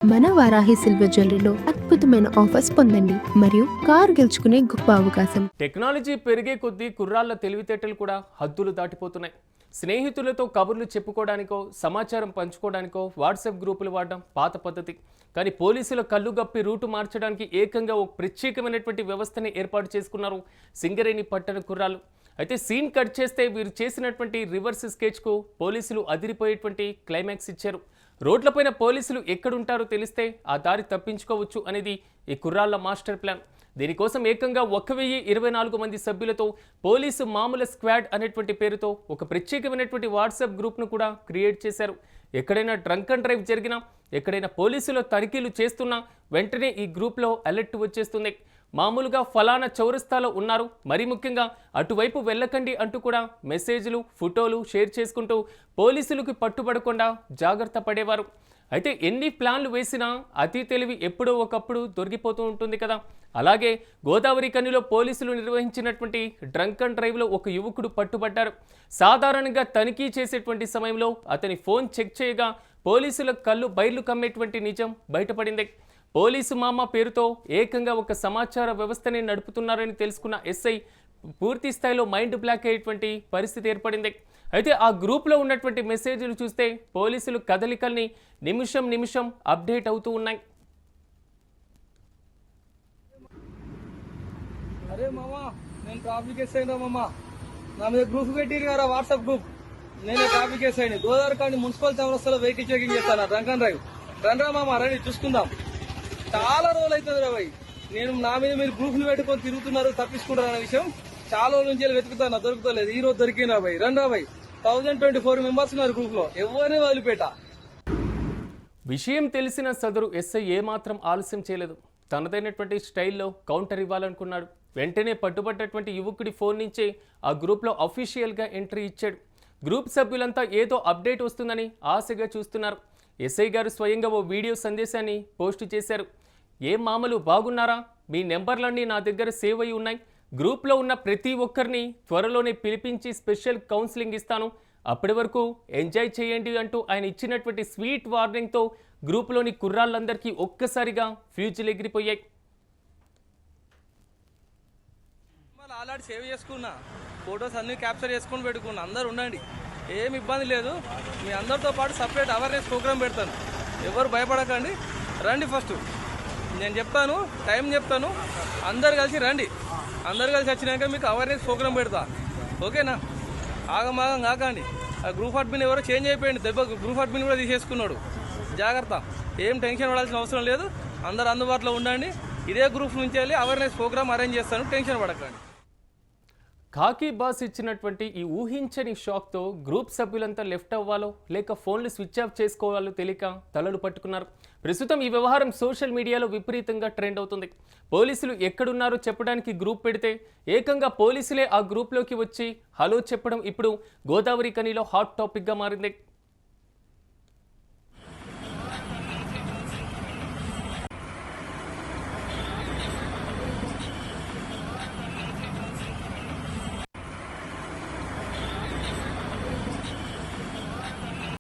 మన వారాహి సిల్వర్ జ్యువెలరీలో అద్భుతమైన ఆఫర్స్ పొందండి మరియు కార్ గెలుచుకునే గొప్ప అవకాశం. టెక్నాలజీ పెరిగే కొద్దీ కుర్రాళ్ళ తెలివితేటలు కూడా హద్దులు దాటిపోతున్నాయి. స్నేహితులతో కబుర్లు చెప్పుకోవడానికో సమాచారం పంచుకోవడానికో వాట్సాప్ గ్రూపులు వాడడం పాత పద్ధతి. కానీ పోలీసుల కళ్ళు గప్పి రూటు మార్చడానికి ఏకంగా ఒక ప్రత్యేకమైనటువంటి వ్యవస్థని ఏర్పాటు చేసుకున్నారు సింగరేణి పట్టణ కుర్రాళ్ళు. అయితే సీన్ కట్ చేస్తే వీరు చేసినటువంటి రివర్స్ స్కెచ్కు పోలీసులు అదిరిపోయేటువంటి క్లైమాక్స్ ఇచ్చారు. రోడ్లపైన పోలీసులు ఎక్కడుంటారో తెలిస్తే ఆ దారి తప్పించుకోవచ్చు అనేది ఈ కుర్రాళ్ళ మాస్టర్ ప్లాన్. దీనికోసం ఏకంగా 1024 మంది సభ్యులతో పోలీసు మామూలు స్క్వాడ్ అనేటువంటి పేరుతో ఒక ప్రత్యేకమైనటువంటి వాట్సాప్ గ్రూప్ను కూడా క్రియేట్ చేశారు. ఎక్కడైనా డ్రంక్ అండ్ డ్రైవ్ జరిగినా, ఎక్కడైనా పోలీసులు తనిఖీలు చేస్తున్నా వెంటనే ఈ గ్రూప్లో అలర్ట్ వచ్చేస్తుంది. మామూలుగా ఫలానా చౌరస్తాలో ఉన్నారు, మరీ ముఖ్యంగా అటువైపు వెళ్ళకండి అంటూ కూడా మెసేజ్లు, ఫోటోలు షేర్ చేసుకుంటూ పోలీసులకు పట్టుబడకుండా జాగ్రత్త పడేవారు. అయితే ఎన్ని ప్లాన్లు వేసినా అతి తెలివి ఎప్పుడో ఒకప్పుడు దొరికిపోతూ ఉంటుంది కదా. అలాగే గోదావరి కనిలో పోలీసులు నిర్వహించినటువంటి డ్రంక్ అండ్ డ్రైవ్లో ఒక యువకుడు పట్టుబడ్డారు. సాధారణంగా తనిఖీ చేసేటువంటి సమయంలో అతని ఫోన్ చెక్ చేయగా పోలీసుల కళ్ళు బయర్లు కమ్మేటువంటి నిజం బయటపడింది. పోలీసు మామ పేరుతో ఏకంగా ఒక సమాచార వ్యవస్థని నడుపుతున్నారని తెలుసుకున్న ఎస్ఐ పూర్తి స్థాయిలో మైండ్ బ్లాక్ అయ్యేటువంటి పరిస్థితి ఏర్పడింది. అయితే ఆ గ్రూప్లో ఉన్నటువంటి మెసేజ్లు చూస్తే పోలీసులు కదలికల్ని నిమిషం నిమిషం అప్డేట్ అవుతూ ఉన్నాయి. అరే మామా, నేను ట్రాఫిక్ ఎస్ అయినా మామా, నా మీద గ్రూప్ పెట్టిరు కదా వాట్సాప్ గ్రూప్. నేనే ట్రాఫిక్ ఎస్ అయినా గోదావరి కానీ మున్సిపల్ చౌరస్తాలో వెహికల్ చెకింగ్ చేస్తాను. డ్రంక్ అండ్ డ్రైవ్ రండ్రా మామా, రండి చూసుకుందాం. చాలా రోజులు అవుతుంది రా భయ్, నేను నా మీద మీరు గ్రూప్లు పెట్టుకొని తిరుగుతున్నారు, తప్పించుకుంటారు అనే విషయం చాలా రోజుల నుంచి వెతుకుతాను, దొరుకుతలేదు. ఈ రోజు దొరికినా భయ్. రండ్రా భయ్, 1024 మెంబర్స్ ఉన్నారు గ్రూప్ లో, ఎవరిని వదిలిపెట్టా. విషయం తెలిసిన సదరు ఎస్ఐ ఏమాత్రం ఆలస్యం చేయలేదు. తనదైనటువంటి స్టైల్లో కౌంటర్ ఇవ్వాలనుకున్నాడు. వెంటనే పట్టుబడ్డటువంటి యువకుడి ఫోన్ నుంచే ఆ గ్రూప్లో అఫీషియల్గా ఎంట్రీ ఇచ్చాడు. గ్రూప్ సభ్యులంతా ఏదో అప్డేట్ వస్తుందని ఆశగా చూస్తున్నారు. ఎస్ఐ గారు స్వయంగా ఓ వీడియో సందేశాన్ని పోస్టు చేశారు. ఏం మామలు బాగున్నారా, మీ నెంబర్లన్నీ నా దగ్గర సేవ్ అయి ఉన్నాయి. గ్రూప్లో ఉన్న ప్రతి ఒక్కరిని త్వరలోనే పిలిపించి స్పెషల్ కౌన్సిలింగ్ ఇస్తాను, అప్పటి వరకు ఎంజాయ్ చేయండి అంటూ ఆయన ఇచ్చినటువంటి స్వీట్ వార్నింగ్తో గ్రూప్లోని కుర్రాళ్ళందరికీ ఒక్కసారిగా ఫ్యూజులు ఎగిరిపోయాయి. ఆల్రెడీ సేవ్ చేసుకున్నా, ఫొటోస్ అన్ని క్యాప్చర్ చేసుకుని పెట్టుకున్నా. అందరు ఉండండి, ఏమి ఇబ్బంది లేదు. మీ అందరితో పాటు సపరేట్ అవేర్నెస్ ప్రోగ్రామ్ పెడతాను, ఎవరు భయపడకండి. రండి, ఫస్ట్ నేను చెప్తాను, టైం చెప్తాను, అందరు కలిసి రండి. అందరు కలిసి వచ్చినాక మీకు అవేర్నెస్ ప్రోగ్రామ్ పెడతా, ఓకేనా? ఆగమాగం కాకండి. ఆ గ్రూప్ అడ్మిన్ ఎవరో చేంజ్ అయిపోయింది, దెబ్బ గ్రూప్ అడ్మిన్ కూడా తీసేసుకున్నాడు. జాగ్రత్త, ఏం టెన్షన్ పడాల్సిన అవసరం లేదు. అందరు అందుబాటులో ఉండండి. ఇదే గ్రూప్ నుంచి వెళ్ళి అవేర్నెస్ ప్రోగ్రామ్ అరేంజ్ చేస్తాను, టెన్షన్ పడకండి. కాకి బాస్ ఇచ్చినటువంటి ఈ ఊహించని షాక్తో గ్రూప్ సభ్యులంతా లెఫ్ట్ అవ్వాలో లేక ఫోన్లు స్విచ్ ఆఫ్ చేసుకోవాలో తెలియక తలలు పట్టుకున్నారు. ప్రస్తుతం ఈ వ్యవహారం సోషల్ మీడియాలో విపరీతంగా ట్రెండ్ అవుతుంది. పోలీసులు ఎక్కడున్నారో చెప్పడానికి గ్రూప్ పెడితే ఏకంగా పోలీసులే ఆ గ్రూప్లోకి వచ్చి హలో చెప్పడం ఇప్పుడు గోదావరి కనిలో హాట్ టాపిక్గా మారింది.